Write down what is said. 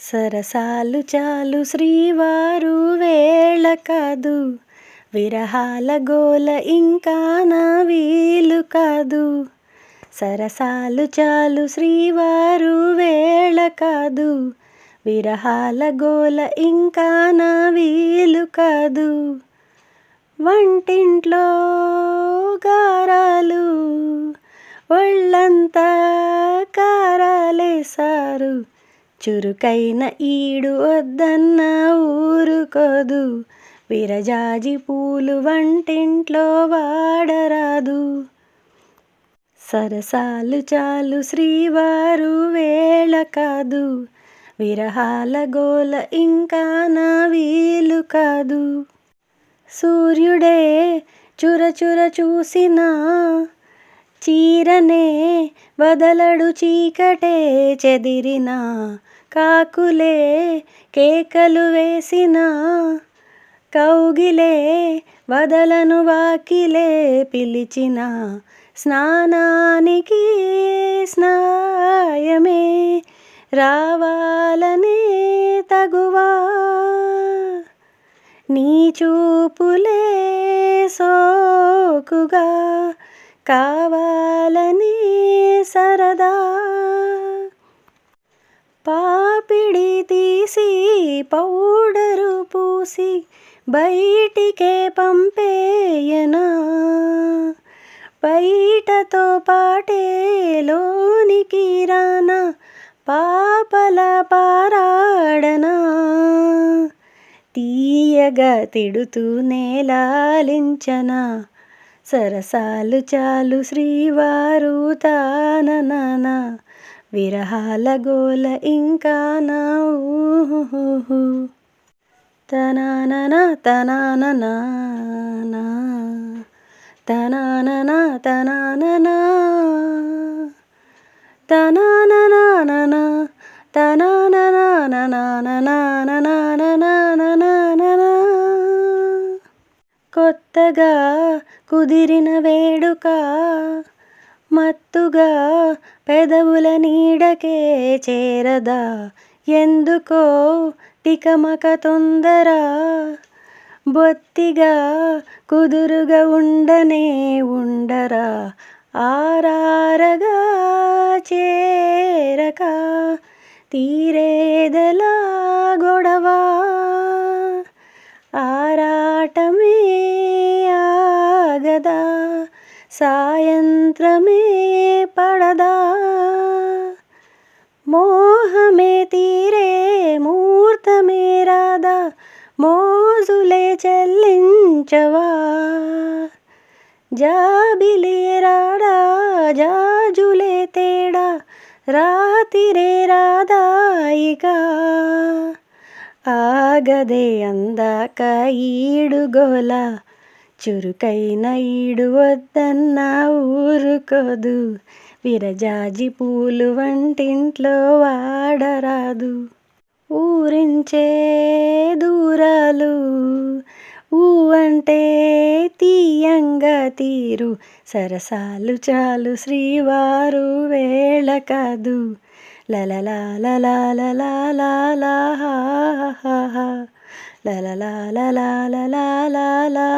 సరసాలు చాలు శ్రీవారు వేళ కాదు, విరహాల గోల ఇంకా నా వీలు కాదు. సరసాలు చాలు శ్రీవారు వేళ కాదు, విరహాల గోల ఇంకా నా వీలు కాదు. వంటింట్లో గారాలు ఒళ్ళంతా కారాలేసారు, చురుకైన ఈడు వద్దన్న ఊరుకోదు. విరజాజి పూలు వంటింట్లో వాడరాదు. సరసాలు చాలు శ్రీవారు వేళ కాదు, విరహాల గోల ఇంకా నా వీలు కాదు. సూర్యుడే చురచుర చూసినా చీరనే వదలడు, చీకటే చెదిరినా కాకులే కేకలు వేసినా కౌగిలే వదలను, వాకిలే పిలిచిన స్నానానికి స్నాయమే రావాలనే తగువా. నీ చూపులే సోకుగా కావాలని సరదా. పాపిడి తీసి పౌడరు పూసి బయటికే పంపేయనా, బయటతో పాటే లోనికి రానా, పాపల పారాడనా. తీయగా తిడుతూనే లాలించనా, సరసాలు చాలు శ్రీవారు తాననా, విరహాల గోల ఇంకా నా ఊహు. తనాననా తనాననా తనాననా తనాననా తనాననా తనాననా. కొత్తగా కుదిరిన వేడుక మత్తుగా పెదవుల నీడకే చేరదా, ఎందుకో తికమక తొందర. బొత్తిగా కుదురుగా ఉండనే ఉండరా, ఆరారగా చేరక తీరేదలా గొడవ. ఆరాటమే ఆగదా, సాయంత్రమే పడదా. మోహమే తీరే ముహూర్తమే రాదా, మోజులే చెల్లించవా. జాబిలే రాడా, జాజులే తేడా, రాతిరే రాదాయిగా. ఆగదే అందాక ఈడుగోల, చురుకైన ఈడు వద్దన్న ఊరుకోదు. విరజాజి పూలు వంటింట్లో వాడరాదు. ఊరించే దూరాలు ఊవంటే తీయంగా తీరు, సరసాలు చాలు శ్రీవారు వేళ కాదు. లలలాలలాలలాలాలాలాలాలాలాలాలా.